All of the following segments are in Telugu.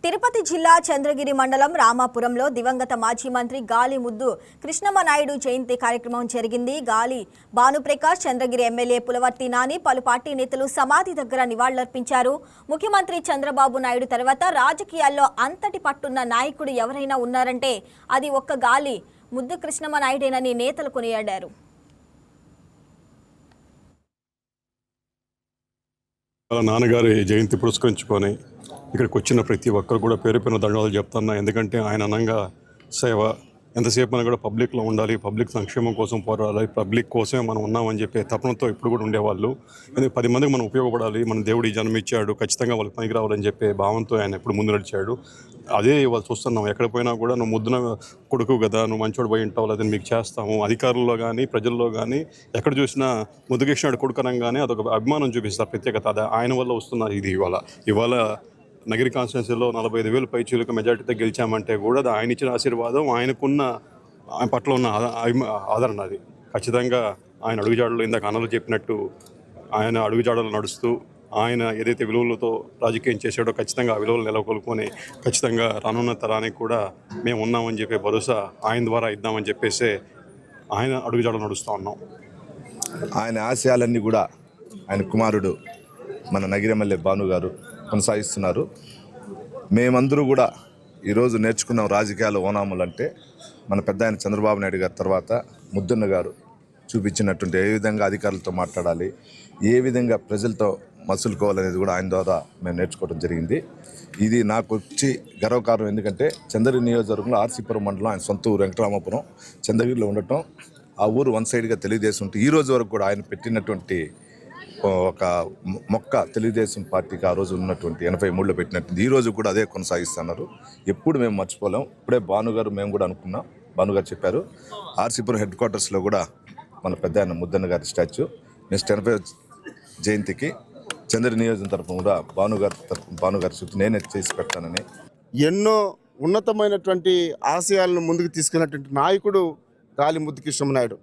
తిరుపతి జిల్లా చంద్రగిరి మండలం రామాపురంలో దివంగత మాజీ మంత్రి గాలి ముద్దు కృష్ణమ్మ నాయుడు జయంతి కార్యక్రమం జరిగింది. గాలి భానుప్రకాష్, చంద్రగిరి ఎమ్మెల్యే పులవర్తి నాని, పలు పార్టీ నేతలు సమాధి దగ్గర నివాళులర్పించారు. ముఖ్యమంత్రి చంద్రబాబు నాయుడు తర్వాత రాజకీయాల్లో అంతటి పట్టున్న నాయకుడు ఎవరైనా ఉన్నారంటే అది ఒక్క గాలి ముద్దు కృష్ణమ్మ నాయుడేనని నేతలు కొనియాడారు. నాన్నగారి జయంతి పురస్కరించుకొని ఇక్కడికి వచ్చిన ప్రతి ఒక్కరు కూడా పేరు పేరున దండాలు చెప్తున్నా. ఎందుకంటే ఆయన అనంగా సేవ ఎంతసేపు అయినా కూడా పబ్లిక్లో ఉండాలి, పబ్లిక్ సంక్షేమం కోసం పోరాడాలి, పబ్లిక్ కోసమే మనం ఉన్నామని చెప్పే తపనతో ఇప్పుడు కూడా ఉండేవాళ్ళు. ఎందుకంటే 10 మందికి మనం ఉపయోగపడాలి, మన దేవుడి జన్మిచ్చాడు, ఖచ్చితంగా వాళ్ళకి పనికి రావాలని చెప్పే భావంతో ఆయన ఎప్పుడు ముందు నడిచాడు. అదే ఇవాళ చూస్తున్నాం. ఎక్కడ పోయినా కూడా నువ్వు ముద్దున కొడుకు కదా, నువ్వు మంచోడు పోయి ఉంటావు, లేదని మీకు చేస్తాము. అధికారుల్లో కానీ ప్రజల్లో కానీ ఎక్కడ చూసినా ముద్దుకృష్ణుడు కొడుకు అనగానే అదొక అభిమానం చూపిస్తారు, ప్రత్యేకత. అదే ఆయన వల్ల వస్తున్నది. ఇది ఇవాళ నగరి కాన్స్టిట్యున్సీలో 45,000 పైచీలకు మెజార్టీతో గెలిచామంటే కూడా ఆయన ఇచ్చిన ఆశీర్వాదం, ఆయన పట్ల ఉన్న ఆదరణ. అది ఖచ్చితంగా ఆయన అడుగుజాడలు, ఇందాక అన్నలు చెప్పినట్టు ఆయన అడుగుజాడలు నడుస్తూ ఆయన ఏదైతే విలువలతో రాజకీయం చేశాడో ఖచ్చితంగా ఆ విలువలు నెలకొల్పుకొని ఖచ్చితంగా రానున్న తరానికి కూడా మేము ఉన్నామని చెప్పే భరోసా ఆయన ద్వారా ఇద్దామని చెప్పేసి ఆయన అడుగుజాడలు నడుస్తూ ఉన్నాం. ఆయన ఆశయాలన్నీ కూడా ఆయన కుమారుడు మన నగిరి ఎమ్మెల్యే భాను గారు కొనసాగిస్తున్నారు. మేమందరూ కూడా ఈరోజు నేర్చుకున్నాం రాజకీయాల ఓనాములు అంటే మన పెద్ద ఆయన చంద్రబాబు నాయుడు గారి తర్వాత ముద్దన్న గారు చూపించినటువంటి ఏ విధంగా అధికారులతో మాట్లాడాలి, ఏ విధంగా ప్రజలతో మసులుకోవాలనేది కూడా ఆయన ద్వారా మేము నేర్చుకోవడం జరిగింది. ఇది నాకు వచ్చి గర్వకారణం. ఎందుకంటే చంద్రగిరి నియోజకవర్గంలో ఆర్సీపురం మండలం ఆయన సొంత ఊరు వెంకటరామాపురం, చంద్రగిరిలో ఉండటం, ఆ ఊరు వన్ సైడ్గా తెలుగుదేశం ఉంటే ఈ రోజు వరకు కూడా ఆయన పెట్టినటువంటి ఒక మొక్క తెలుగుదేశం పార్టీకి ఆ రోజు ఉన్నటువంటి 83లో పెట్టినట్టుంది. ఈ రోజు కూడా అదే కొనసాగిస్తున్నారు. ఎప్పుడు మేము మర్చిపోలేం. ఇప్పుడే భానుగారు మేము కూడా అనుకున్నాం, భానుగారు చెప్పారు, ఆర్సీపురం హెడ్ క్వార్టర్స్లో కూడా మన పెద్ద ఆయన ముద్దన్న గారి స్టాచ్యూ నెక్స్ట్ 85 జయంతికి చంద్ర నియోజకవర్గం తరఫున కూడా భానుగారి చుట్టూ నేనే చేసి పెడతానని. ఎన్నో ఉన్నతమైనటువంటి ఆశయాలను ముందుకు తీసుకున్నటువంటి నాయకుడు గాలి ముద్దు కృష్ణమ్మ నాయుడు.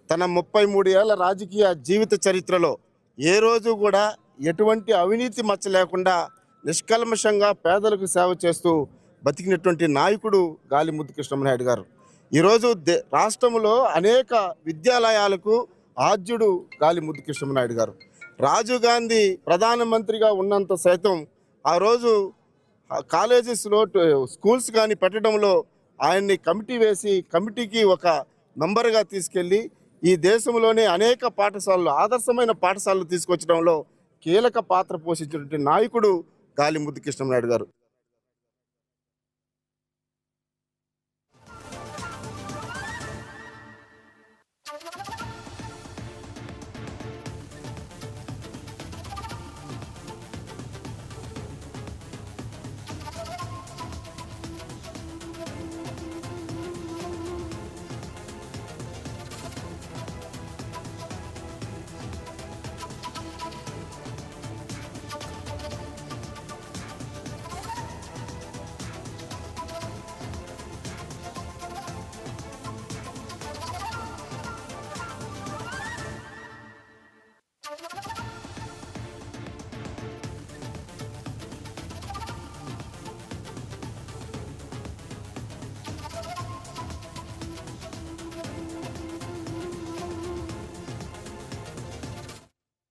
తన 33 ఏళ్ల రాజకీయ జీవిత చరిత్రలో ఏ రోజు కూడా ఎటువంటి అవినీతి మచ్చ లేకుండా నిష్కల్మషంగా పేదలకు సేవ చేస్తూ బతికినటువంటి నాయకుడు గాలి ముద్దు కృష్ణమ్మ నాయుడు గారు. ఈరోజు రాష్ట్రంలో అనేక విద్యాలయాలకు ఆద్యుడు గాలి ముద్దు కృష్ణమ్మ నాయుడు గారు. రాజీవ్ గాంధీ ప్రధానమంత్రిగా ఉన్నంత సైతం ఆ రోజు కాలేజెస్లో స్కూల్స్ కానీ పెట్టడంలో ఆయన్ని కమిటీ వేసి కమిటీకి ఒక మెంబర్గా తీసుకెళ్ళి ఈ దేశంలోనే అనేక పాఠశాలలు, ఆదర్శమైన పాఠశాలలు తీసుకొచ్చడంలో కీలక పాత్ర పోషించినటువంటి నాయకుడు గాలి ముద్దు కృష్ణమ్మ నాయుడు గారు.